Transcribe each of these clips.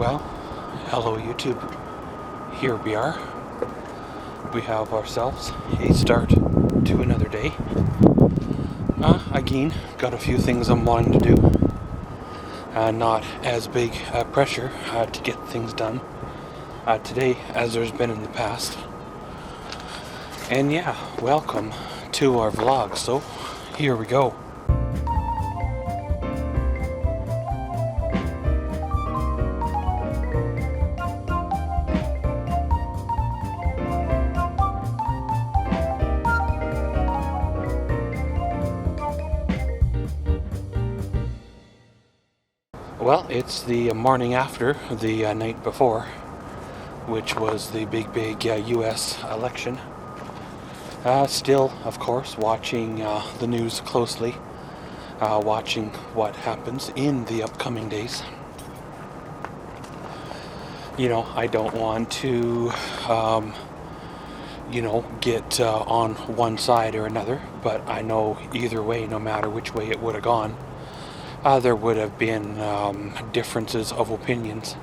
Well, hello YouTube. Here we are. We have ourselves a start to another day. Again, got a few things I'm wanting to do. Not as big pressure to get things done today as there's been in the past. And yeah, welcome to our vlog. So, here we go. Well, it's the morning after the night before, which was the big US election. Still, of course, watching the news closely, watching what happens in the upcoming days. You know, I don't want to, get on one side or another, but I know either way, no matter which way it would have gone, there would have been differences of opinions,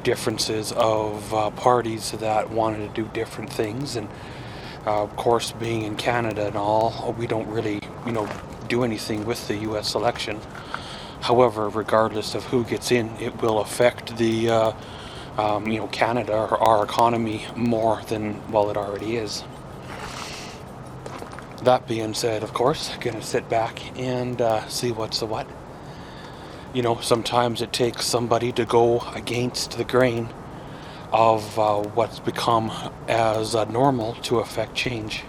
differences of parties that wanted to do different things. And of course, being in Canada and all, we don't really, do anything with the US election. However, regardless of who gets in, it will affect the, Canada or our economy more than, well, it already is. That being said, of course, gonna sit back and see what's the what. Sometimes it takes somebody to go against the grain of what's become as normal to affect change.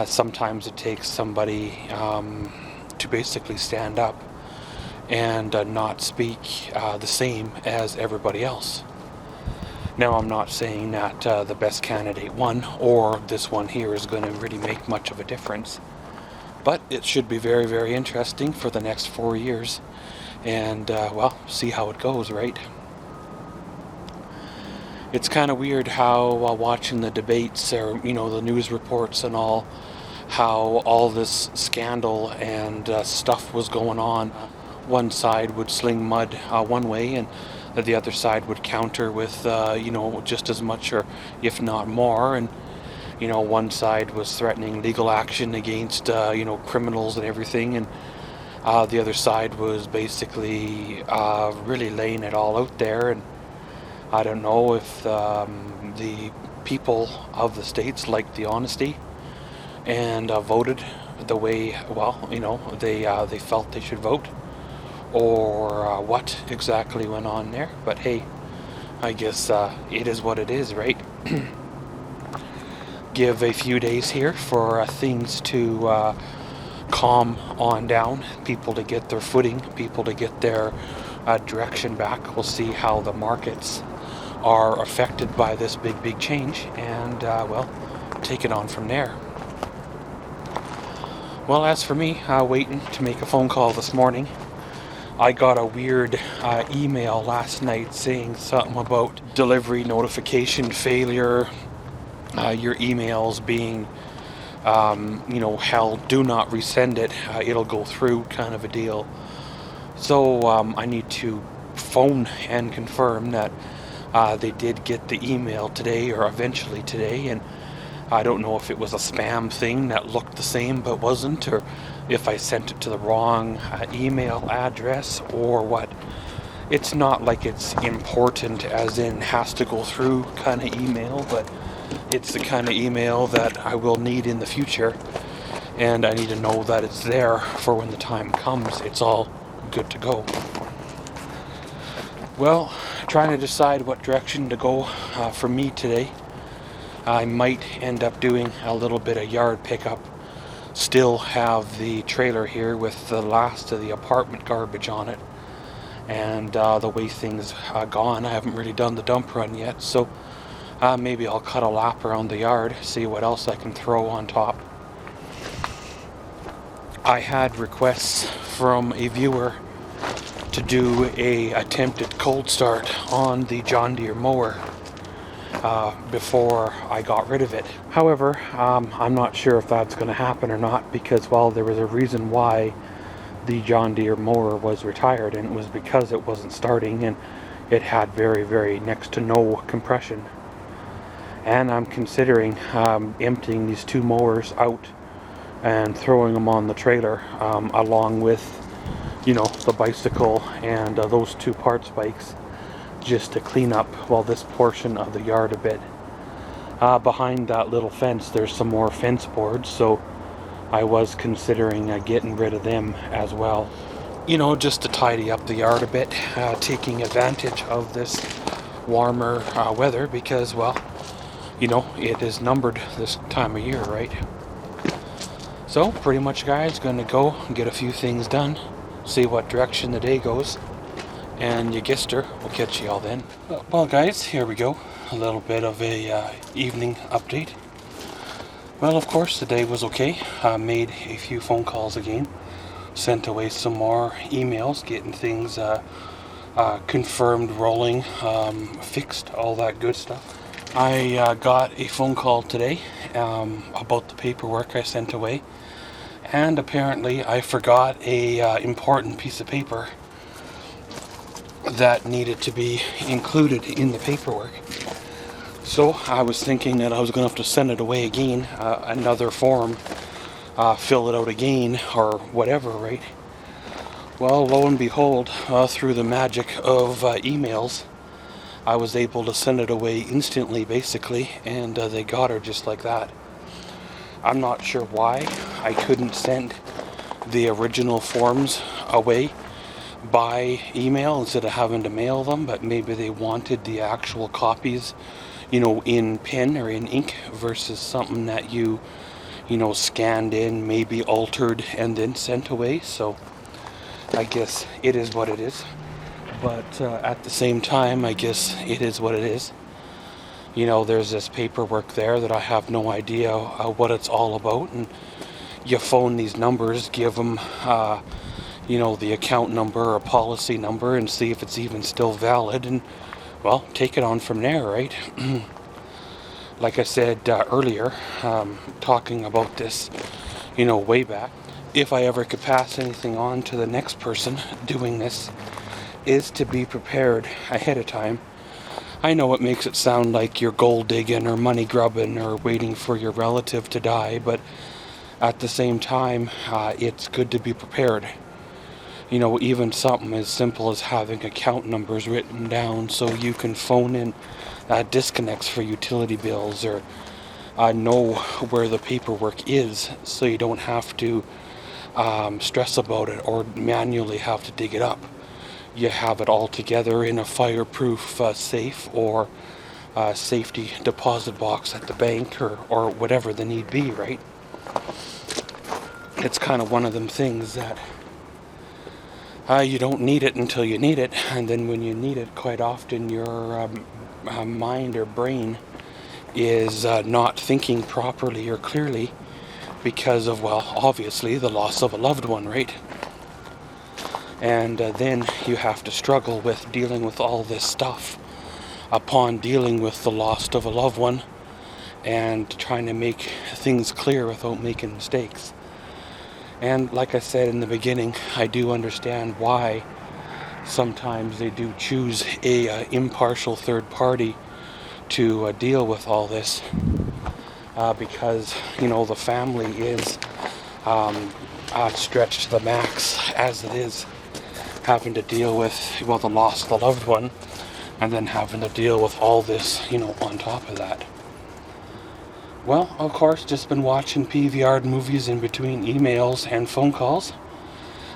Sometimes it takes somebody to basically stand up and not speak the same as everybody else. Now, I'm not saying that the best candidate won, or this one here is going to really make much of a difference. But it should be very, very interesting for the next 4 years. And, see how it goes, right? It's kind of weird how, while watching the debates, or, the news reports and all, how all this scandal and stuff was going on. One side would sling mud one way, and the other side would counter with, just as much or if not more. And, one side was threatening legal action against, criminals and everything. And the other side was basically really laying it all out there. And I don't know if the people of the states liked the honesty and voted the way, they felt they should vote. Or what exactly went on there. But hey, I guess it is what it is, right? Give a few days here for things to calm on down, people to get their footing, people to get their direction back. We'll see how the markets are affected by this big change, and take it on from there. Well, as for me, waiting to make a phone call this morning. I got a weird email last night saying something about delivery notification failure, your emails being, held, do not resend it, it'll go through, kind of a deal. So I need to phone and confirm that they did get the email today, or eventually today. And I don't know if it was a spam thing that looked the same but wasn't, or if I sent it to the wrong email address or what. It's not like it's important as in has to go through kind of email, but it's the kind of email that I will need in the future, and I need to know that it's there for when the time comes. It's all good to go. Well, trying to decide what direction to go for me today. I might end up doing a little bit of yard pickup. Still have the trailer here with the last of the apartment garbage on it. And the way things are gone, I haven't really done the dump run yet. So maybe I'll cut a lap around the yard, see what else I can throw on top. I had requests from a viewer to do a attempted cold start on the John Deere mower before I got rid of it. However, I'm not sure if that's going to happen or not, because, well, there was a reason why the John Deere mower was retired, and it was because it wasn't starting and it had very, very next to no compression. And I'm considering emptying these two mowers out and throwing them on the trailer, along with, you know, the bicycle and those two parts bikes, just to clean up, well, this portion of the yard a bit. Behind that little fence there's some more fence boards, so I was considering getting rid of them as well. You know, just to tidy up the yard a bit, taking advantage of this warmer weather, because, well, you know, it is numbered this time of year, right? So, pretty much, guys, gonna go and get a few things done, see what direction the day goes, and you guessed her, we'll catch you all then. Well, guys, here we go. A little bit of a evening update. Well, of course, the day was okay. Made a few phone calls again, sent away some more emails, getting things confirmed, rolling, fixed, all that good stuff. I got a phone call today about the paperwork I sent away, and apparently I forgot a important piece of paper that needed to be included in the paperwork. So I was thinking that I was going to have to send it away again, another form, fill it out again, or whatever, right? Well, lo and behold, through the magic of emails, I was able to send it away instantly, basically, and they got her just like that. I'm not sure why I couldn't send the original forms away by email instead of having to mail them, but maybe they wanted the actual copies, you know, in pen or in ink versus something that you know, scanned in, maybe altered, and then sent away. So I guess it is what it is. But at the same time, I guess it is what it is. You know, there's this paperwork there that I have no idea what it's all about, and you phone these numbers, give them, you know, the account number or policy number, and see if it's even still valid, and, well, take it on from there, right? Like I said earlier, talking about this, you know, way back, if I ever could pass anything on to the next person doing this, is to be prepared ahead of time. I know it makes it sound like you're gold digging or money grubbing or waiting for your relative to die, but at the same time, it's good to be prepared. You know, even something as simple as having account numbers written down so you can phone in disconnects for utility bills, or know where the paperwork is so you don't have to stress about it or manually have to dig it up. You have it all together in a fireproof safe or safety deposit box at the bank, or whatever the need be, right? It's kind of one of them things that you don't need it until you need it, and then when you need it, quite often your mind or brain is not thinking properly or clearly because of, well, obviously the loss of a loved one, right? And then you have to struggle with dealing with all this stuff upon dealing with the loss of a loved one and trying to make things clear without making mistakes. And like I said in the beginning, I do understand why sometimes they do choose a impartial third party to deal with all this, because, you know, the family is stretched to the max as it is, having to deal with, well, the loss of the loved one, and then having to deal with all this, you know, on top of that. Well, of course, just been watching PVR movies in between emails and phone calls.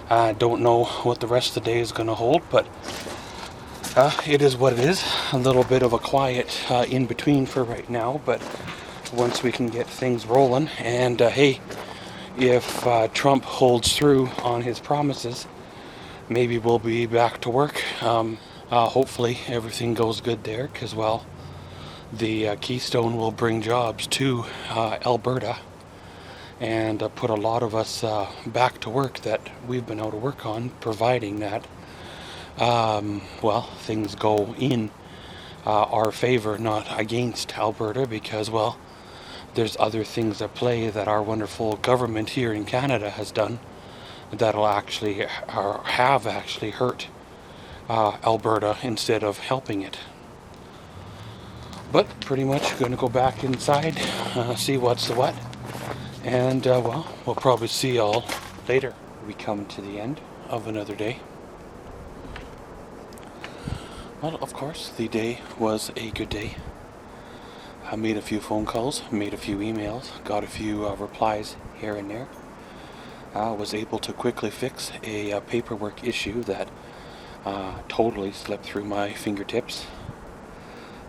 I don't know what the rest of the day is going to hold, but it is what it is. A little bit of a quiet in between for right now, but once we can get things rolling, and hey, if Trump holds through on his promises, maybe we'll be back to work. Hopefully everything goes good there, because, well, the Keystone will bring jobs to Alberta and put a lot of us back to work that we've been out of work on, providing that, well, things go in our favor, not against Alberta, because, well, there's other things at play that our wonderful government here in Canada has done that'll actually, or have actually hurt Alberta instead of helping it. But pretty much going to go back inside, see what's the what, and well, we'll probably see y'all later. We come to the end of another day. Well, of course, the day was a good day. I made a few phone calls, made a few emails, got a few replies here and there. I was able to quickly fix a paperwork issue that totally slipped through my fingertips.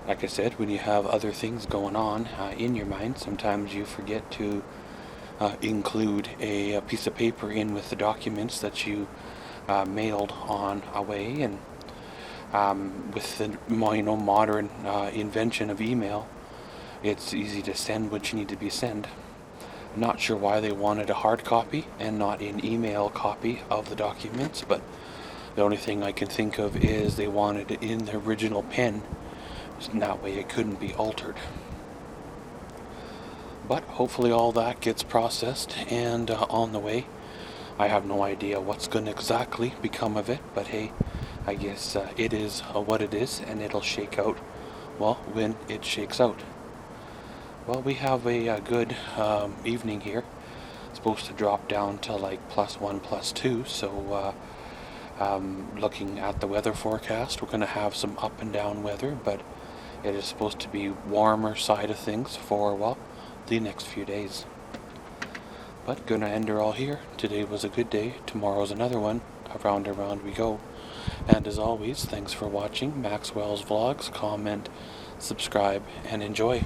Like I said, when you have other things going on in your mind, sometimes you forget to include a piece of paper in with the documents that you mailed on away. And with the modern invention of email, it's easy to send what you need to be sent. I'm not sure why they wanted a hard copy and not an email copy of the documents, but the only thing I can think of is they wanted it in the original pen, so that way it couldn't be altered. But hopefully all that gets processed and on the way. I have no idea what's going to exactly become of it, but hey, I guess it is what it is, and it'll shake out, well, when it shakes out. Well, we have a good evening here. It's supposed to drop down to like +1, +2, so looking at the weather forecast, we're going to have some up and down weather, but it is supposed to be warmer side of things for, well, the next few days. But gonna end her all here. Today was a good day, tomorrow's another one. Around and around we go. And as always, thanks for watching Maxwell's Vlogs. Comment, subscribe, and enjoy.